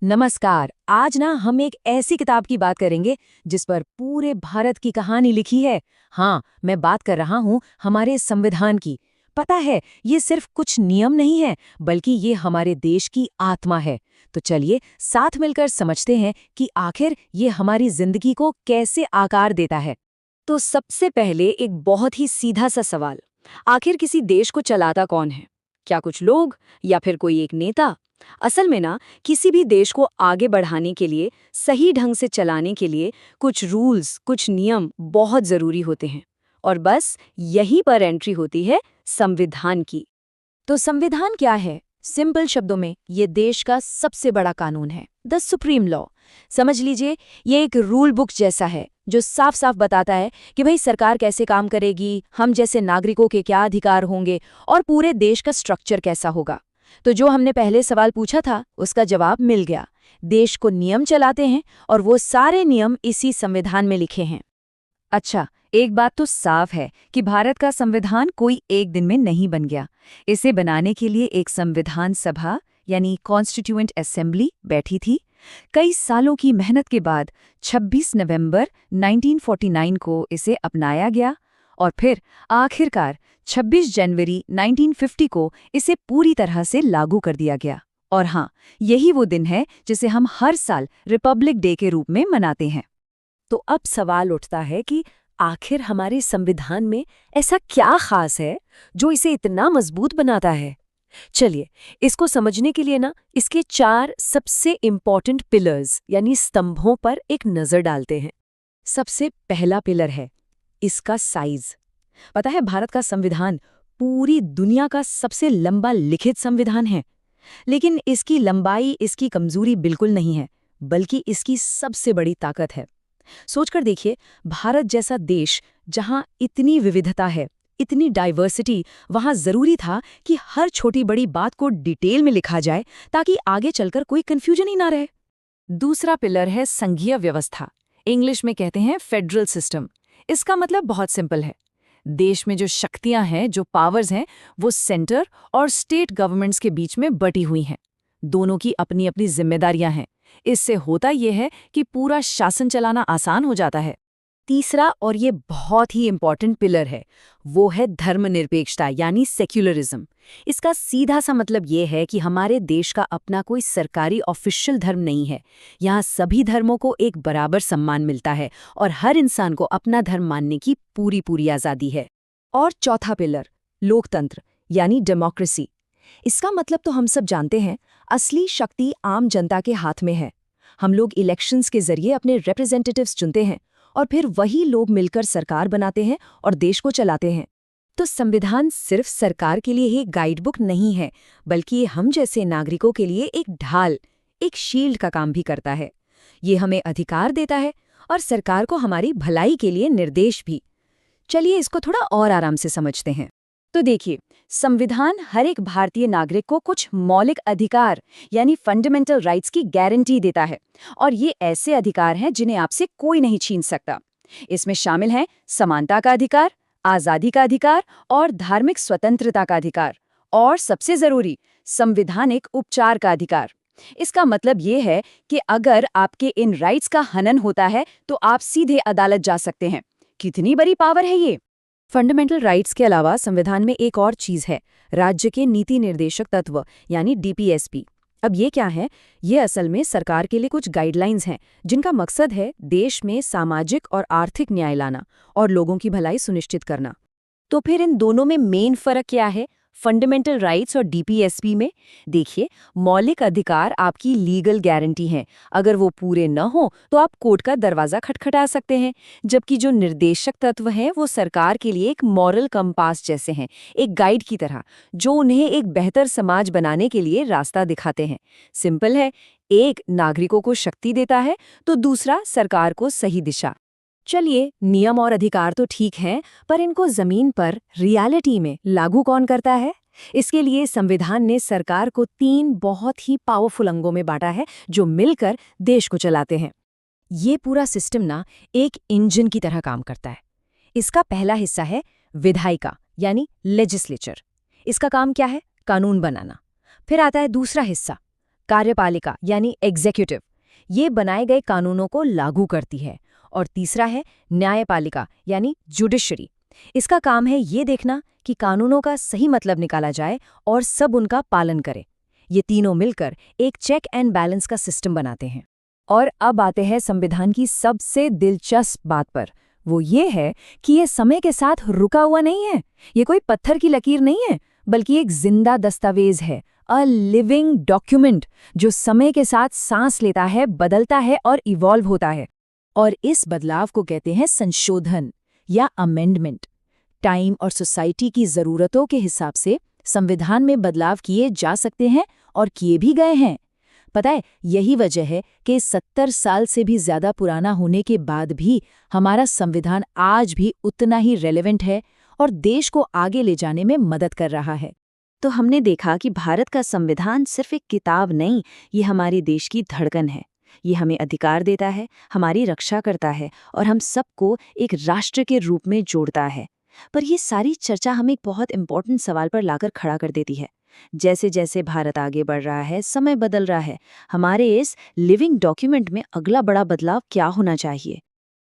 नमस्कार। आज ना हम एक ऐसी किताब की बात करेंगे जिस पर पूरे भारत की कहानी लिखी है। हाँ, मैं बात कर रहा हूँ हमारे संविधान की। पता है, ये सिर्फ कुछ नियम नहीं है, बल्कि ये हमारे देश की आत्मा है। तो चलिए साथ मिलकर समझते हैं कि आखिर ये हमारी जिंदगी को कैसे आकार देता है। तो सबसे पहले एक बहुत ही सीधा सा सवाल, आखिर किसी देश को चलाता कौन है? क्या कुछ लोग या फिर कोई एक नेता? असल में ना, किसी भी देश को आगे बढ़ाने के लिए, सही ढंग से चलाने के लिए कुछ रूल्स, कुछ नियम बहुत जरूरी होते हैं। और बस यहीं पर एंट्री होती है संविधान की। तो संविधान क्या है? सिंपल शब्दों में, ये देश का सबसे बड़ा कानून है, द सुप्रीम लॉ। समझ लीजिए, ये एक रूल बुक जैसा है जो साफ साफ बताता है कि भाई सरकार कैसे काम करेगी, हम जैसे नागरिकों के क्या अधिकार होंगे और पूरे देश का स्ट्रक्चर कैसा होगा। तो जो हमने पहले सवाल पूछा था, उसका जवाब मिल गया। देश को नियम चलाते हैं और वो सारे नियम इसी संविधान में लिखे हैं। अच्छा, एक बात तो साफ है कि भारत का संविधान कोई एक दिन में नहीं बन गया। इसे बनाने के लिए एक संविधान सभा यानी कॉन्स्टिट्यूएंट असेंबली बैठी थी। कई सालों की मेहनत के बाद 26 नवंबर 1949 को इसे अपनाया गया और फिर आखिरकार 26 जनवरी 1950 को इसे पूरी तरह से लागू कर दिया गया। और हाँ, यही वो दिन है जिसे हम हर साल रिपब्लिक डे के रूप में मनाते हैं। तो अब सवाल उठता है कि आखिर हमारे संविधान में ऐसा क्या खास है जो इसे इतना मजबूत बनाता है। चलिए, इसको समझने के लिए ना, इसके 4 सबसे इम्पॉर्टेंट पिलर्स यानी स्तंभों पर एक नजर डालते हैं। सबसे पहला पिलर है इसका साइज। पता है, भारत का संविधान पूरी दुनिया का सबसे लंबा लिखित संविधान है। लेकिन इसकी लंबाई इसकी कमजोरी बिल्कुल नहीं है, बल्कि इसकी सबसे बड़ी ताकत है। सोचकर देखिए, भारत जैसा देश जहां इतनी विविधता है, इतनी डाइवर्सिटी, वहां जरूरी था कि हर छोटी बड़ी बात को डिटेल में लिखा जाए ताकि आगे चलकर कोई कंफ्यूजन ही ना रहे। दूसरा पिलर है संघीय व्यवस्था। इंग्लिश में कहते हैं फेडरल सिस्टम। इसका मतलब बहुत सिंपल है। देश में जो शक्तियां हैं, जो पावर्स हैं, वो सेंटर और स्टेट गवर्नमेंट्स के बीच में बटी हुई हैं। दोनों की अपनी अपनी जिम्मेदारियां हैं। इससे होता यह है कि पूरा शासन चलाना आसान हो जाता है। तीसरा, और ये बहुत ही इंपॉर्टेंट पिलर है, वो है धर्मनिरपेक्षता यानी सेक्युलरिज्म। इसका सीधा सा मतलब ये है कि हमारे देश का अपना कोई सरकारी ऑफिशियल धर्म नहीं है। यहाँ सभी धर्मों को एक बराबर सम्मान मिलता है और हर इंसान को अपना धर्म मानने की पूरी पूरी आज़ादी है। और चौथा पिलर, लोकतंत्र यानी डेमोक्रेसी। इसका मतलब तो हम सब जानते हैं, असली शक्ति आम जनता के हाथ में है। हम लोग इलेक्शंस के जरिए अपने रिप्रेजेंटेटिव्स चुनते हैं और फिर वही लोग मिलकर सरकार बनाते हैं और देश को चलाते हैं। तो संविधान सिर्फ सरकार के लिए ही गाइड बुक नहीं है, बल्कि ये हम जैसे नागरिकों के लिए एक ढाल, एक शील्ड का काम भी करता है। ये हमें अधिकार देता है और सरकार को हमारी भलाई के लिए निर्देश भी। चलिए इसको थोड़ा और आराम से समझते हैं। तो देखिए, संविधान हर एक भारतीय नागरिक को कुछ मौलिक अधिकार यानी फंडामेंटल राइट्स की गारंटी देता है। और ये ऐसे अधिकार हैं जिन्हें आपसे कोई नहीं छीन सकता। इसमें शामिल हैं समानता का अधिकार, आज़ादी का अधिकार और धार्मिक स्वतंत्रता का अधिकार। और सबसे जरूरी, संवैधानिक उपचार का अधिकार। इसका मतलब ये है कि अगर आपके इन राइट्स का हनन होता है तो आप सीधे अदालत जा सकते हैं। कितनी बड़ी पावर है ये। फंडामेंटल राइट्स के अलावा संविधान में एक और चीज है, राज्य के नीति निर्देशक तत्व यानी डीपीएसपी। अब ये क्या है? ये असल में सरकार के लिए कुछ गाइडलाइंस हैं जिनका मकसद है देश में सामाजिक और आर्थिक न्याय लाना और लोगों की भलाई सुनिश्चित करना। तो फिर इन दोनों में मेन फर्क क्या है, फंडामेंटल राइट्स और डीपीएसपी में? देखिए, मौलिक अधिकार आपकी लीगल गारंटी हैं। अगर वो पूरे न हो तो आप कोर्ट का दरवाजा खटखटा सकते हैं। जबकि जो निर्देशक तत्व हैं वो सरकार के लिए एक मॉरल कंपास जैसे हैं, एक गाइड की तरह, जो उन्हें एक बेहतर समाज बनाने के लिए रास्ता दिखाते हैं। सिंपल है, एक नागरिकों को शक्ति देता है तो दूसरा सरकार को सही दिशा। चलिए, नियम और अधिकार तो ठीक हैं, पर इनको जमीन पर रियलिटी में लागू कौन करता है? इसके लिए संविधान ने सरकार को 3 बहुत ही पावरफुल अंगों में बांटा है जो मिलकर देश को चलाते हैं। ये पूरा सिस्टम ना एक इंजन की तरह काम करता है। इसका पहला हिस्सा है विधायिका यानी लेजिस्लेचर। इसका काम क्या है? कानून बनाना। फिर आता है दूसरा हिस्सा, कार्यपालिका यानी एग्जीक्यूटिव, ये बनाए गए कानूनों को लागू करती है। और तीसरा है न्यायपालिका यानी जुडिशरी। इसका काम है ये देखना कि कानूनों का सही मतलब निकाला जाए और सब उनका पालन करें। ये तीनों मिलकर एक चेक एंड बैलेंस का सिस्टम बनाते हैं। और अब आते हैं संविधान की सबसे दिलचस्प बात पर। वो ये है कि ये समय के साथ रुका हुआ नहीं है। ये कोई पत्थर की लकीर नहीं है, बल्कि एक जिंदा दस्तावेज है, अ लिविंग डॉक्यूमेंट, जो समय के साथ सांस लेता है, बदलता है और इवॉल्व होता है। और इस बदलाव को कहते हैं संशोधन या अमेंडमेंट। टाइम और सोसाइटी की ज़रूरतों के हिसाब से संविधान में बदलाव किए जा सकते हैं और किए भी गए हैं। पता है, यही वजह है कि 70 साल से भी ज़्यादा पुराना होने के बाद भी हमारा संविधान आज भी उतना ही रेलेवेंट है और देश को आगे ले जाने में मदद कर रहा है। तो हमने देखा कि भारत का संविधान सिर्फ एक किताब नहीं, ये हमारे देश की धड़कन है। ये हमें अधिकार देता है, हमारी रक्षा करता है और हम सबको एक राष्ट्र के रूप में जोड़ता है। पर ये सारी चर्चा हमें एक बहुत इंपॉर्टेंट सवाल पर लाकर खड़ा कर देती है। जैसे जैसे भारत आगे बढ़ रहा है, समय बदल रहा है, हमारे इस लिविंग डॉक्यूमेंट में अगला बड़ा बदलाव क्या होना चाहिए?